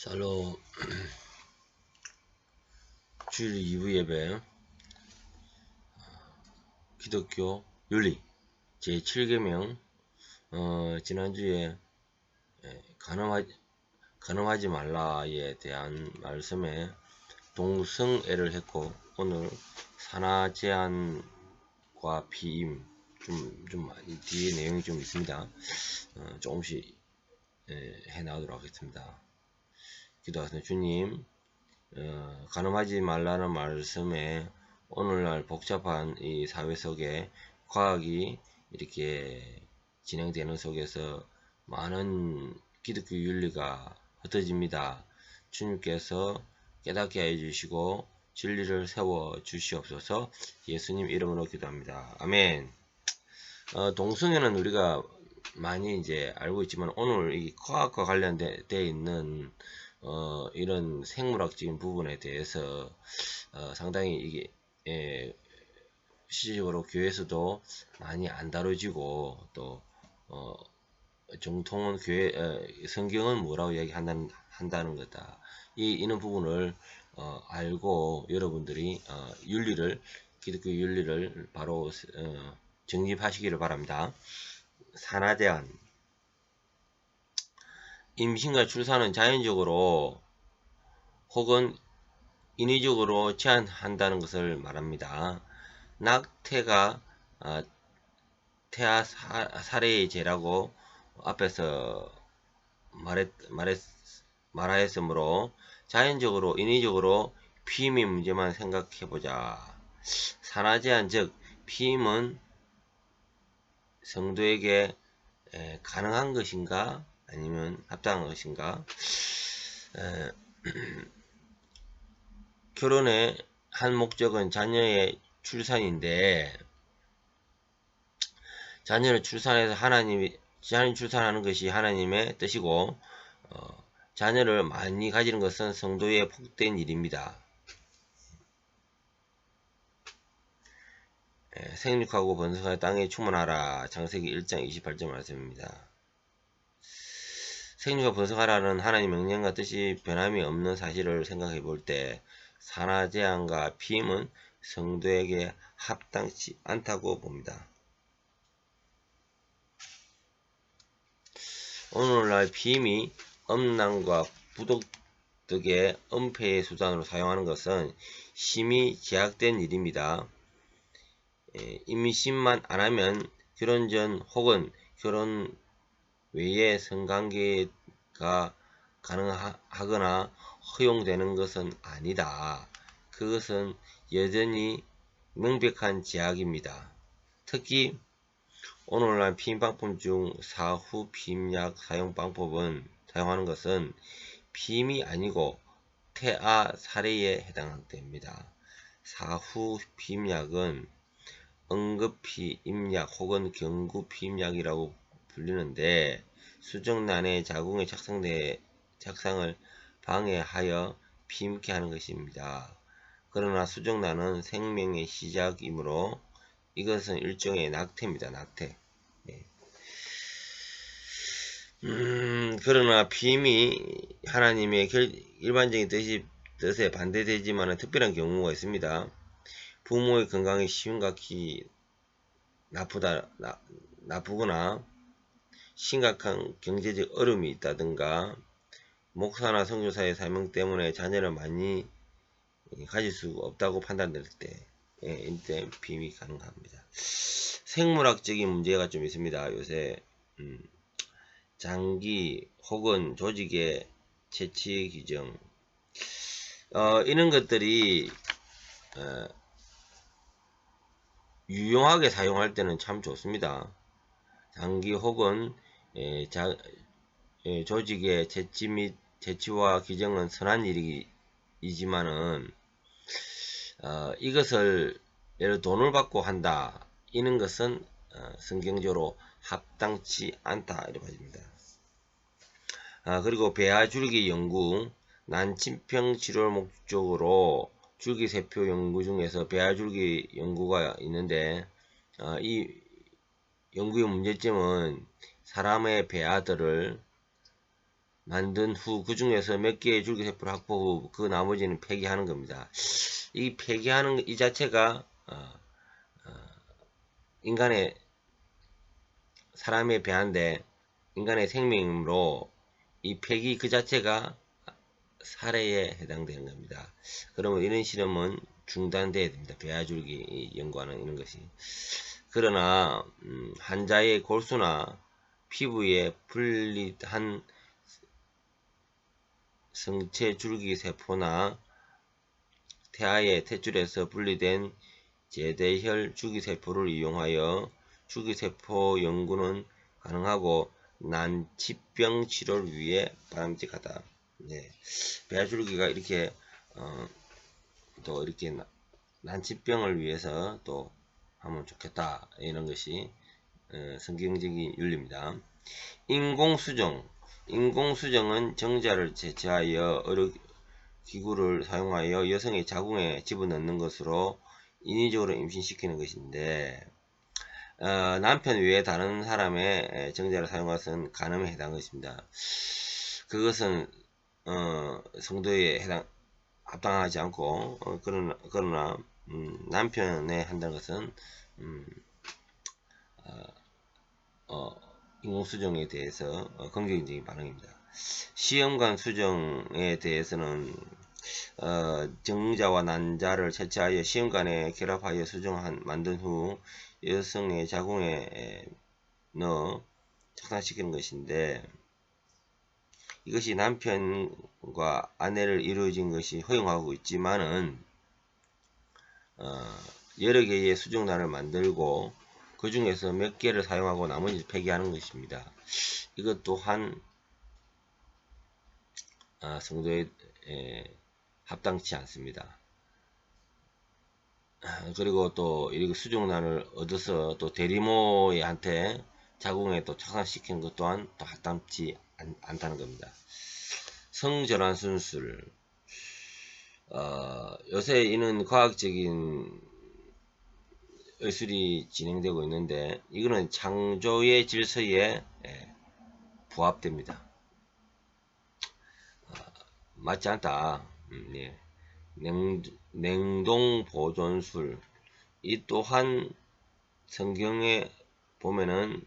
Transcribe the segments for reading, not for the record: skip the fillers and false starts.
샬롬. 주일 2부 예배 기독교 윤리 제7계명 지난주에 간음하지 말라에 대한 말씀에 동성애를 했고, 오늘 산하 제한과 피임 좀 뒤에 내용이 좀 있습니다. 조금씩 해나가도록 하겠습니다. 기도하겠습니다. 주님, 간음하지 말라는 말씀에 오늘날 복잡한 이 사회 속에 과학이 이렇게 진행되는 속에서 많은 기독교 윤리가 흩어집니다. 주님께서 깨닫게 해주시고 진리를 세워 주시옵소서. 예수님 이름으로 기도합니다. 아멘. 동성애는 우리가 많이 이제 알고 있지만, 오늘 이 과학과 관련되어 있는 이런 생물학적인 부분에 대해서 상당히 이게 실질적으로 교회에서도 많이 안 다뤄지고, 또 정통은 교회 성경은 뭐라고 이야기한다는 거다. 이런 부분을 알고 여러분들이 윤리를, 기독교 윤리를 바로 정립하시기를 바랍니다. 산하 제한. 임신과 출산은 자연적으로 혹은 인위적으로 제한한다는 것을 말합니다. 낙태가 태아 살해의 죄라고 앞에서 말하였으므로 자연적으로 인위적으로 피임의 문제만 생각해보자. 산하 제한, 즉 피임은 성도에게 가능한 것인가 아니면 합당한 것인가? 결혼의 한 목적은 자녀의 출산인데, 자녀를 출산해서 자녀를 출산하는 것이 하나님의 뜻이고, 자녀를 많이 가지는 것은 성도의 복된 일입니다. 생육하고 번성하여 땅에 충만하라. 창세기 1장 28절 말씀입니다. 생육과 번성하라는 하나님의 명령과 뜻이 변함이 없는 사실을 생각해 볼 때, 산하 제한과 피임은 성도에게 합당치 않다고 봅니다. 오늘날 피임이 음란과 부도덕의 은폐의 수단으로 사용하는 것은 심히 제약된 일입니다. 임신만 안하면 결혼 전 혹은 결혼 외에 성관계가 가능하거나 허용되는 것은 아니다. 그것은 여전히 명백한 제약입니다. 특히 오늘날 피임 방법 중 사후 피임약 사용하는 것은 피임이 아니고 태아 살해에 해당됩니다. 사후 피임약은 응급피임약 혹은 경구피임약이라고 불리는데, 수정란의 자궁의 착상을 방해하여 피임케 하는 것입니다. 그러나 수정란은 생명의 시작이므로 이것은 일종의 낙태입니다. 낙태. 그러나 피임이 하나님의 일반적인 뜻에 반대되지만 특별한 경우가 있습니다. 부모의 건강이 심각히 나쁘거나 심각한 경제적 어려움이 있다든가, 목사나 선교사의 사명 때문에 자녀를 많이 가질 수 없다고 판단될 때, 이때 피임이 가능합니다. 생물학적인 문제가 좀 있습니다. 요새 장기 혹은 조직의 채취 규정, 이런 것들이 유용하게 사용할 때는 참 좋습니다. 장기 혹은 조직의 채취 및 채취와 규정은 선한 일이지만은 이것을 예를 돈을 받고 한다, 이런 것은 성경적으로 합당치 않다, 이렇게 봐집니다. 그리고 배아 줄기 연구, 난침병 치료를 목적으로 줄기세포 연구 중에서 배아 줄기 연구가 있는데, 이 연구의 문제점은 사람의 배아들을 만든 후 그 중에서 몇 개의 줄기세포를 확보 후 그 나머지는 폐기하는 겁니다. 이 폐기하는 이 자체가 인간의 사람에 배한데 인간의 생명이므로 이 폐기 그 자체가 살해에 해당되는 겁니다. 그러면 이런 실험은 중단돼야 됩니다. 배아줄기 연구하는 이런 것이. 그러나 환자의 골수나 피부에 분리한 성체 줄기 세포나 태아의 탯줄에서 분리된 제대혈 줄기세포를 이용하여 줄기세포 연구는 가능하고 난치병 치료를 위해 바람직하다. 네. 배아줄기가 이렇게 또 이렇게 난치병을 위해서 또 하면 좋겠다. 이런 것이 성경적인 윤리입니다. 인공수정. 인공수정은 정자를 제치하여 기구를 사용하여 여성의 자궁에 집어넣는 것으로 인위적으로 임신시키는 것인데 남편 외에 다른 사람의 정자를 사용한 것은 간음에 해당하는 것입니다. 그것은 성도에 합당하지 않고 그러나 남편에 한다는 것은 인공수정에 대해서 긍정적인 반응입니다. 시험관 수정에 대해서는 정자와 난자를 채취하여 시험관에 결합하여 만든 후 여성의 자궁에 넣어 착상시키는 것인데 이것이 남편과 아내를 이루어진 것이 허용하고 있지만은 여러 개의 수정란을 만들고 그 중에서 몇 개를 사용하고 나머지 폐기하는 것입니다. 이것 또한 성도에 합당치 않습니다. 그리고 또 이렇게 수정란을 얻어서 또 대리모한테 자궁에 또 착상시키는 것 또한 또 합당치 않다는 겁니다. 성전환 수술. 요새 이는 과학적인 의술이 진행되고 있는데 이거는 창조의 질서에 부합됩니다. 맞지 않다. 예. 냉동 보존술. 이 또한 성경에 보면은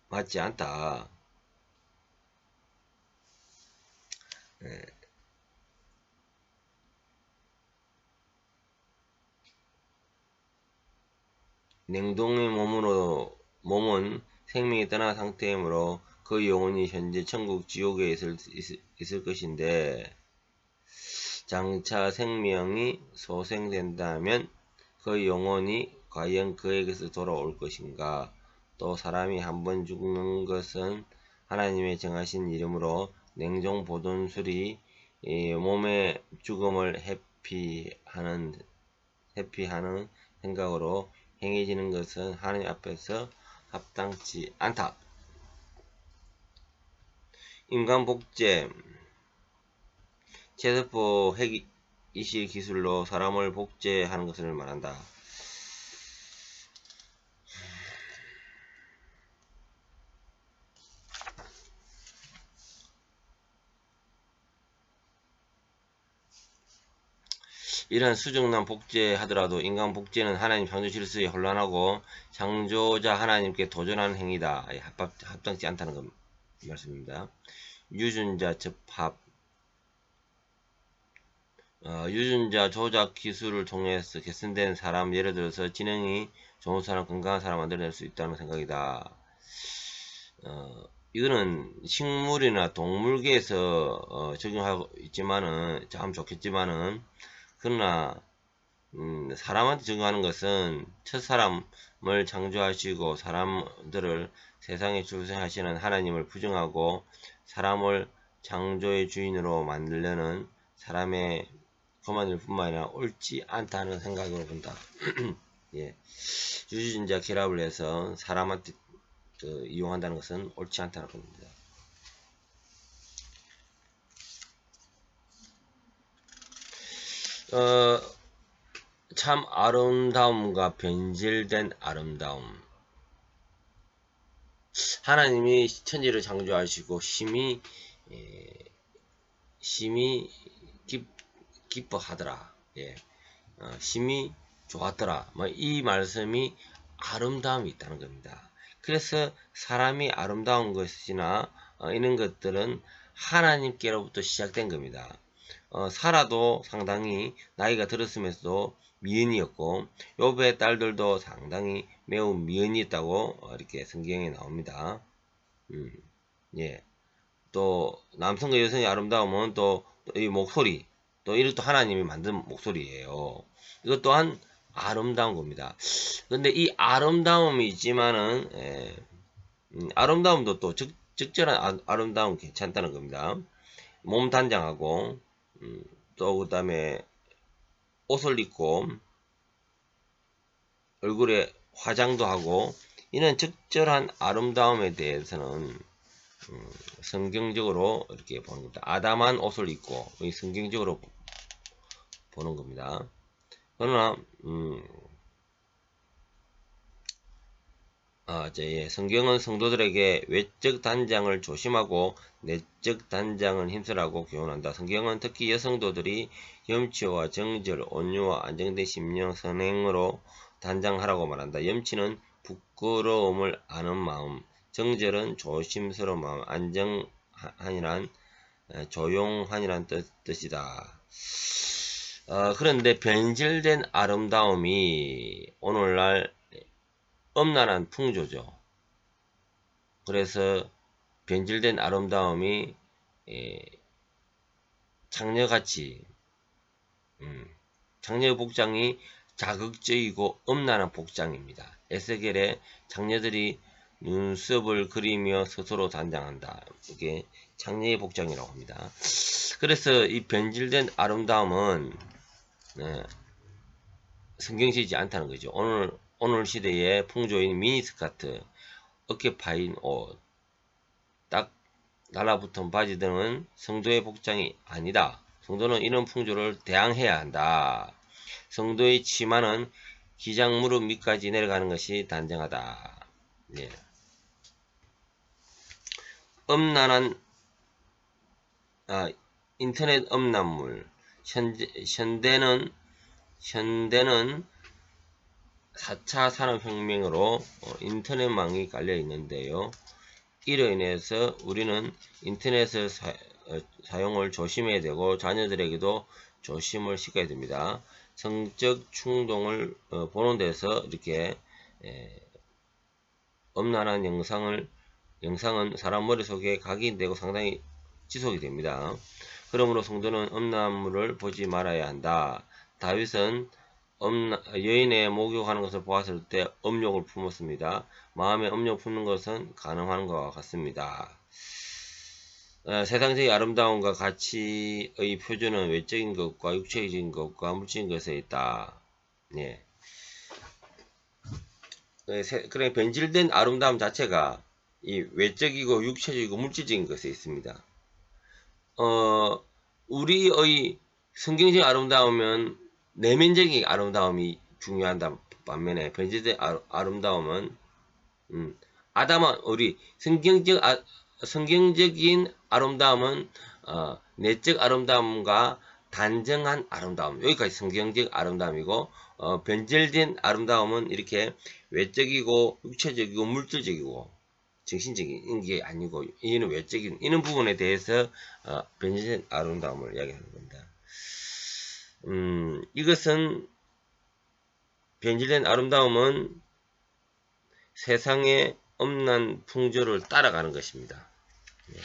맞지 않다. 예. 냉동의 몸은 생명이 떠난 상태이므로 그 영혼이 현재 천국 지옥에 있을 것인데 장차 생명이 소생된다면 그 영혼이 과연 그에게서 돌아올 것인가? 또 사람이 한번 죽는 것은 하나님의 정하신 이름으로 냉동 보존술이 몸의 죽음을 회피하는 생각으로 행해지는 것은 하나님 앞에서 합당치 않다. 인간복제. 체세포 핵 이식 기술로 사람을 복제하는 것을 말한다. 이러한 수정란 복제하더라도 인간 복제는 하나님 창조 질서에 혼란하고 창조자 하나님께 도전하는 행위다. 합당치 않다는 말씀입니다. 유전자 접합. 유전자 조작 기술을 통해서 개선된 사람, 예를 들어서 지능이 좋은 사람, 건강한 사람 만들어낼 수 있다는 생각이다. 이거는 식물이나 동물계에서 적용하고 있지만은 참 좋겠지만은 그러나 사람한테 적용하는 것은 첫사람을 창조하시고 사람들을 세상에 출생하시는 하나님을 부정하고 사람을 창조의 주인으로 만들려는 사람의 그만일 뿐만 아니라 옳지 않다는 생각으로 본다. 예. 유전자 결합을 해서 사람한테 이용한다는 것은 옳지 않다는 겁니다. 참 아름다움과 변질된 아름다움. 하나님이 천지를 창조하시고 심히 기뻐하더라. 예. 심히 좋았더라. 뭐 이 말씀이 아름다움이 있다는 겁니다. 그래서 사람이 아름다운 것이나 이런 것들은 하나님께로부터 시작된 겁니다. 사라도 상당히 나이가 들었으면서도 미연이었고 욥의 딸들도 상당히 매우 미연이 있다고 이렇게 성경에 나옵니다. 예. 또 남성과 여성의 아름다움은 또 이 목소리, 또 이것도 하나님이 만든 목소리예요. 이것 또한 아름다운 겁니다. 근데 이 아름다움이 있지만은 아름다움도 또 적절한 아름다움 괜찮다는 겁니다. 몸 단장하고 또 그 다음에 옷을 입고 얼굴에 화장도 하고 이런 적절한 아름다움에 대해서는 성경적으로 이렇게 보는 겁니다. 아담한 옷을 입고 성경적으로 보는 겁니다. 그러나 성경은 성도들에게 외적 단장을 조심하고 내적 단장을 힘쓰라고 교훈한다. 성경은 특히 여성도들이 염치와 정절, 온유와 안정된 심령, 선행으로 단장하라고 말한다. 염치는 부끄러움을 아는 마음, 정절은 조심스러운 마음, 안정하니란 조용하니란 뜻이다. 그런데 변질된 아름다움이 오늘날 엄란한 풍조죠. 그래서 변질된 아름다움이 장녀같이 장녀의 복장이 자극적이고 엄란한 복장입니다. 에스겔의 장녀들이 눈썹을 그리며 스스로 단장한다. 이게 장녀의 복장이라고 합니다. 그래서 이 변질된 아름다움은 성경시지 않다는 거죠. 오늘 시대의 풍조인 미니스커트, 어깨 파인 옷, 딱 달라붙은 바지 등은 성도의 복장이 아니다. 성도는 이런 풍조를 대항해야 한다. 성도의 치마는 기장 무릎 밑까지 내려가는 것이 단정하다. 예. 음란한 인터넷 음란물. 현대는 4차 산업혁명으로 인터넷망이 깔려 있는데요. 이로 인해서 우리는 인터넷을 사용을 조심해야 되고 자녀들에게도 조심을 시켜야 됩니다. 성적 충동을 보는 데서 이렇게 음란한 영상은 사람 머릿속에 각인되고 상당히 지속이 됩니다. 그러므로 성도는 음란물을 보지 말아야 한다. 다윗은 여인의 목욕하는 것을 보았을 때 음욕을 품었습니다. 마음에 음욕 품는 것은 가능한 것과 같습니다. 세상적인 아름다움과 가치의 표준은 외적인 것과 육체적인 것과 물질적인 것에 있다. 예. 그래 변질된 아름다움 자체가 이 외적이고 육체적이고 물질적인 것에 있습니다. 우리의 성경적인 아름다움은 내면적인 아름다움이 중요한다. 반면에 변질된 아름다움은 우리 성경적인 아름다움은 내적 아름다움과 단정한 아름다움, 여기까지 성경적 아름다움이고 변질된 아름다움은 이렇게 외적이고 육체적이고 물질적이고 정신적인 게 아니고 이는 외적인 이런 부분에 대해서 변질된 아름다움을 이야기하는 겁니다. 이것은 변질된 아름다움은 세상의 엄난 풍조를 따라가는 것입니다. 네.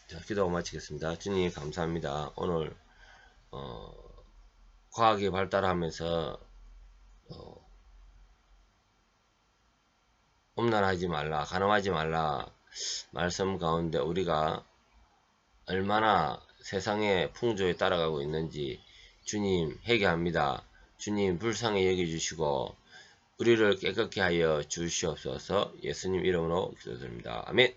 자, 기도하고 마치겠습니다. 주님 감사합니다. 오늘 과학이 발달하면서 엄난하지 말라, 간음하지 말라 말씀 가운데 우리가 얼마나 세상의 풍조에 따라가고 있는지 주님 회개합니다. 주님 불쌍히 여겨주시고 우리를 깨끗게 하여 주시옵소서. 예수님 이름으로 기도드립니다. 아멘.